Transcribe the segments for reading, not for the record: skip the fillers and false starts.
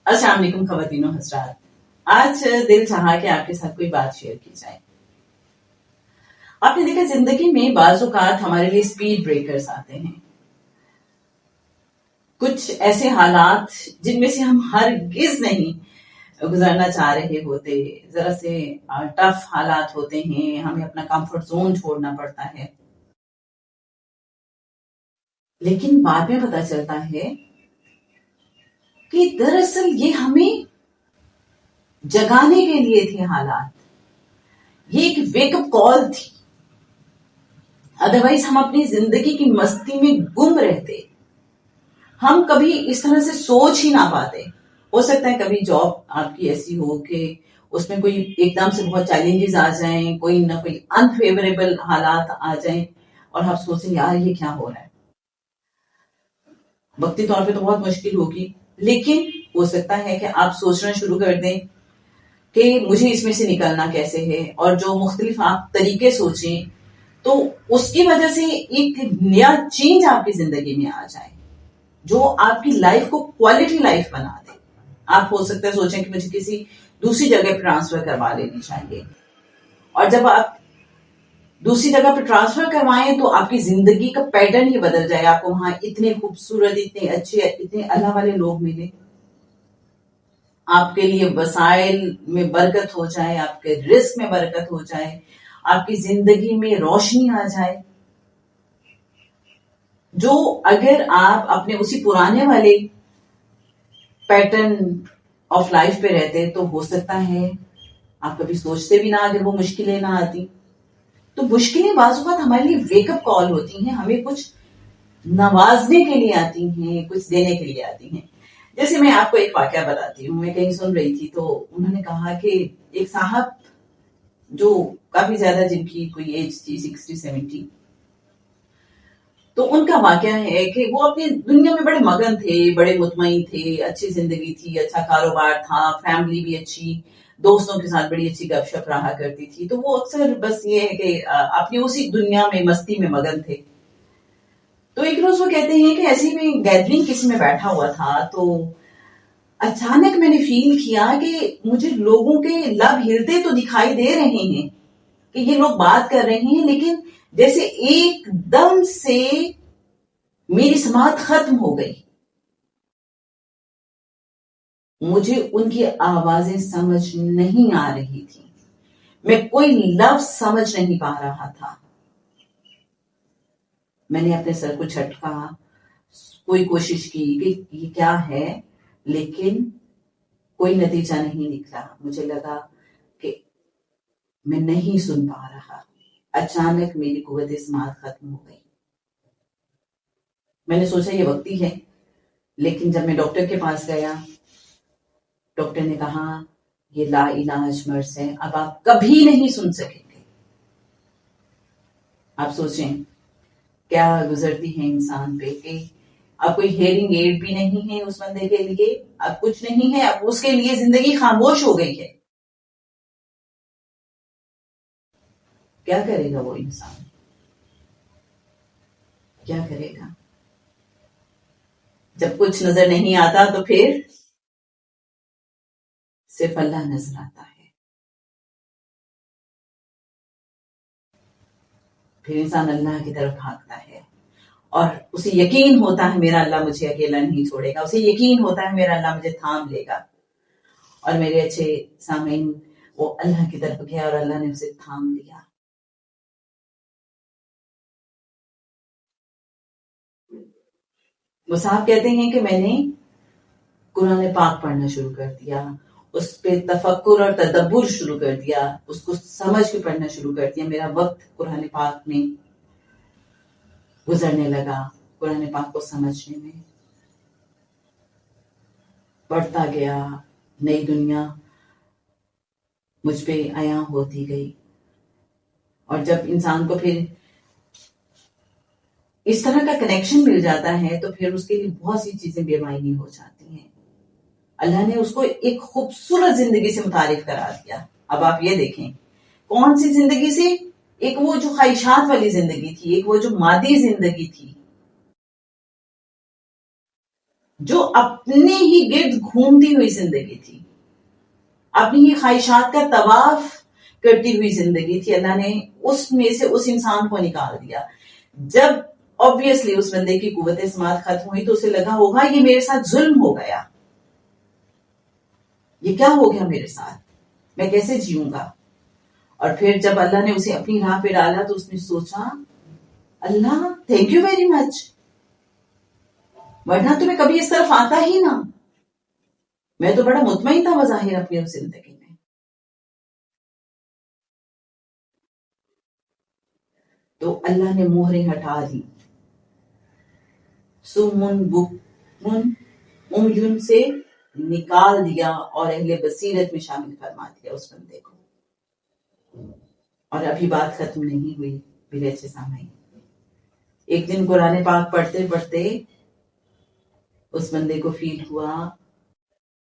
السلام علیکم خواتین و حضرات، آج دل چاہا کہ آپ کے ساتھ کوئی بات شیئر کی جائے۔ آپ نے دیکھا زندگی میں بعض اوقات ہمارے لیے سپیڈ بریکرز آتے ہیں، کچھ ایسے حالات جن میں سے ہم ہرگز نہیں گزرنا چاہ رہے ہوتے، ذرا سے ٹف حالات ہوتے ہیں، ہمیں اپنا کمفرٹ زون چھوڑنا پڑتا ہے، لیکن بعد میں پتا چلتا ہے کہ دراصل یہ ہمیں جگانے کے لیے تھے حالات، یہ ایک ویک اپ کال تھی، ادروائز ہم اپنی زندگی کی مستی میں گم رہتے، ہم کبھی اس طرح سے سوچ ہی نہ پاتے۔ ہو سکتا ہے کبھی جاب آپ کی ایسی ہو کہ اس میں کوئی ایک دم سے بہت چیلنجز آ جائیں، کوئی نہ کوئی انفیوریبل حالات آ جائیں اور آپ سوچیں یار یہ کیا ہو رہا ہے۔ وقتی طور پہ تو بہت مشکل ہوگی، لیکن ہو سکتا ہے کہ آپ سوچنا شروع کر دیں کہ مجھے اس میں سے نکلنا کیسے ہے، اور جو مختلف آپ طریقے سوچیں تو اس کی وجہ سے ایک نیا چینج آپ کی زندگی میں آ جائے جو آپ کی لائف کو کوالٹی لائف بنا دے۔ آپ ہو سکتا ہے سوچیں کہ مجھے کسی دوسری جگہ پہ ٹرانسفر کروا لینی چاہیے، اور جب آپ دوسری جگہ پہ ٹرانسفر کروائیں تو آپ کی زندگی کا پیٹرن ہی بدل جائے، آپ کو وہاں اتنے خوبصورت، اتنے اچھے، اتنے اللہ والے لوگ ملے، آپ کے لیے وسائل میں برکت ہو جائے، آپ کے رزق میں برکت ہو جائے، آپ کی زندگی میں روشنی آ جائے، جو اگر آپ اپنے اسی پرانے والے پیٹرن آف لائف پہ رہتے تو ہو سکتا ہے آپ کبھی سوچتے بھی نہ اگر وہ مشکلیں نہ آتی۔ تو مشکلیں بعض اوقات ہمارے لیے ویک اپ کال ہوتی ہیں، ہمیں کچھ نوازنے کے لیے آتی ہیں، کچھ دینے کے لیے آتی ہیں۔ جیسے میں آپ کو ایک واقعہ بتاتی ہوں، میں کہیں سن رہی تھی تو انہوں نے کہا کہ ایک صاحب جو کافی زیادہ، جن کی کوئی ایج تھی 60-70، تو ان کا واقعہ ہے کہ وہ اپنی دنیا میں بڑے مگن تھے، بڑے مطمئن تھے، اچھی زندگی تھی، اچھا کاروبار تھا، فیملی بھی اچھی، دوستوں کے ساتھ بڑی اچھی گپ شپ رہا کرتی تھی، تو وہ اکثر بس یہ ہے کہ اپنی اسی دنیا میں مستی میں مگن تھے۔ تو ایک روز وہ کہتے ہیں کہ ایسی میں گیدرنگ کسی میں بیٹھا ہوا تھا تو اچانک میں نے فیل کیا کہ مجھے لوگوں کے لب ہلتے تو دکھائی دے رہے ہیں کہ یہ لوگ بات کر رہے ہیں، لیکن جیسے ایک دم سے میری سماعت ختم ہو گئی، مجھے ان کی آوازیں سمجھ نہیں آ رہی تھی، میں کوئی لفظ سمجھ نہیں پا رہا تھا۔ میں نے اپنے سر کو جھٹکا، کوئی کوشش کی کہ یہ کیا ہے، لیکن کوئی نتیجہ نہیں نکلا۔ مجھے لگا کہ میں نہیں سن پا رہا۔ اچانک میری قوت سماعت ختم ہو گئی۔ میں نے سوچا یہ وقتی ہے، لیکن جب میں ڈاکٹر کے پاس گیا، ڈاکٹر نے کہا یہ لا علاج مرض ہے، اب آپ کبھی نہیں سن سکیں گے۔ آپ سوچیں کیا گزرتی ہے انسان پہ کہ اب کوئی ہیئرنگ ایڈ بھی نہیں ہے اس بندے کے لیے، اب کچھ نہیں ہے، اب اس کے لیے زندگی خاموش ہو گئی ہے۔ کیا کرے گا وہ انسان، کیا کرے گا؟ جب کچھ نظر نہیں آتا تو پھر صرف اللہ نظر آتا ہے، پھر انسان اللہ کی طرف بھاگتا ہے، اور اسے یقین ہوتا ہے میرا اللہ مجھے اکیلا نہیں چھوڑے گا، اسے یقین ہوتا ہے میرا اللہ مجھے تھام لے گا۔ اور میرے اچھے سامعین، وہ اللہ کی طرف گیا اور اللہ نے اسے تھام لیا۔ وہ صاحب کہتے ہیں کہ میں نے قرآن پاک پڑھنا شروع کر دیا، اس پہ تفکر اور تدبر شروع کر دیا، اس کو سمجھ کے پڑھنا شروع کر دیا۔ میرا وقت قرآن پاک میں گزرنے لگا، قرآن پاک کو سمجھنے میں پڑھتا گیا، نئی دنیا مجھ پہ عیاں ہوتی گئی۔ اور جب انسان کو پھر اس طرح کا کنیکشن مل جاتا ہے تو پھر اس کے لیے بہت سی چیزیں بے معنی ہو جاتی ہیں۔ اللہ نے اس کو ایک خوبصورت زندگی سے متعارف کرا دیا۔ اب آپ یہ دیکھیں کون سی زندگی سے، ایک وہ جو خواہشات والی زندگی تھی، ایک وہ جو مادی زندگی تھی، جو اپنے ہی گرد گھومتی ہوئی زندگی تھی، اپنی ہی خواہشات کا طواف کرتی ہوئی زندگی تھی، اللہ نے اس میں سے اس انسان کو نکال دیا. جب obviously اس بندے کی قوت سماعت ختم ہوئی تو اسے لگا ہوگا یہ میرے ساتھ ظلم ہو گیا، یہ کیا ہو گیا میرے ساتھ، میں کیسے جیوں گا. اور پھر جب اللہ نے اسے اپنی راہ پہ ڈالا تو اس نے سوچا اللہ تھینک یو ویری مچ، ورنہ تمہیں کبھی اس طرف آتا ہی نہ، میں تو بڑا مطمئن تھا بظاہر اپنی اس زندگی میں. تو اللہ نے مہریں ہٹا دی، سمن بکمن عمیون سے نکال دیا اور اہل بصیرت میں شامل فرما دیا اس بندے کو. اور ابھی بات ختم نہیں ہوئی میرے اچھے سامنے. ایک دن قرآن پاک پڑھتے پڑھتے اس بندے کو فیل ہوا،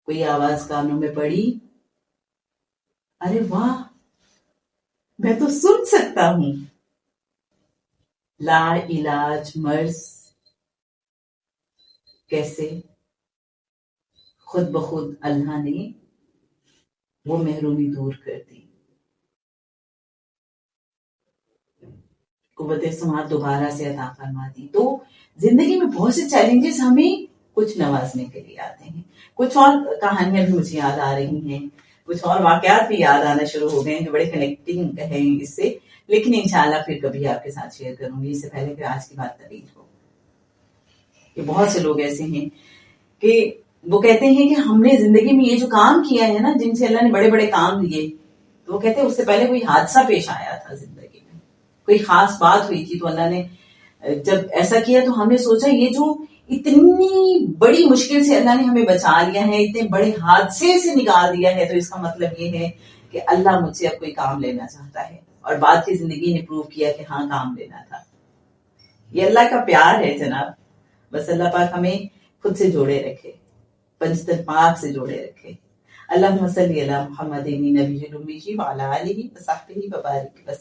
کوئی آواز کانوں میں پڑی، ارے واہ میں تو سن سکتا ہوں. لا علاج مرض کیسے خود بخود اللہ نے وہ محرومی دور کر دی، قوت سماعت دوبارہ سے عطا فرما دی. تو زندگی میں بہت سے چیلنجز ہمیں کچھ نوازنے کے لیے آتے ہیں. کچھ اور کہانیاں بھی مجھے یاد آ رہی ہیں، کچھ اور واقعات بھی یاد آنا شروع ہو گئے ہیں جو بڑے کنیکٹنگ ہیں اس سے، لیکن انشاءاللہ پھر کبھی آپ کے ساتھ شیئر کروں گی. اس سے پہلے کہ آج کی بات طویل ہو، کہ بہت سے لوگ ایسے ہیں کہ وہ کہتے ہیں کہ ہم نے زندگی میں یہ جو کام کیا ہے نا، جن سے اللہ نے بڑے بڑے کام دیے، تو وہ کہتے ہیں اس سے پہلے کوئی حادثہ پیش آیا تھا زندگی میں، کوئی خاص بات ہوئی تھی، تو اللہ نے جب ایسا کیا تو ہم نے سوچا یہ جو اتنی بڑی مشکل سے اللہ نے ہمیں بچا لیا ہے، اتنے بڑے حادثے سے نکال دیا ہے، تو اس کا مطلب یہ ہے کہ اللہ مجھ سے اب کوئی کام لینا چاہتا ہے. اور بعد کی زندگی نے پروو کیا کہ ہاں کام لینا تھا. یہ اللہ کا پیار ہے جناب. بس اللہ پاک ہمیں خود سے جوڑے رکھے، پنجتن پاک سے جوڑے رکھے. اللہم صلی علی محمد نبی الامی وعلی آلہ وصحبہ وبارک وسلم.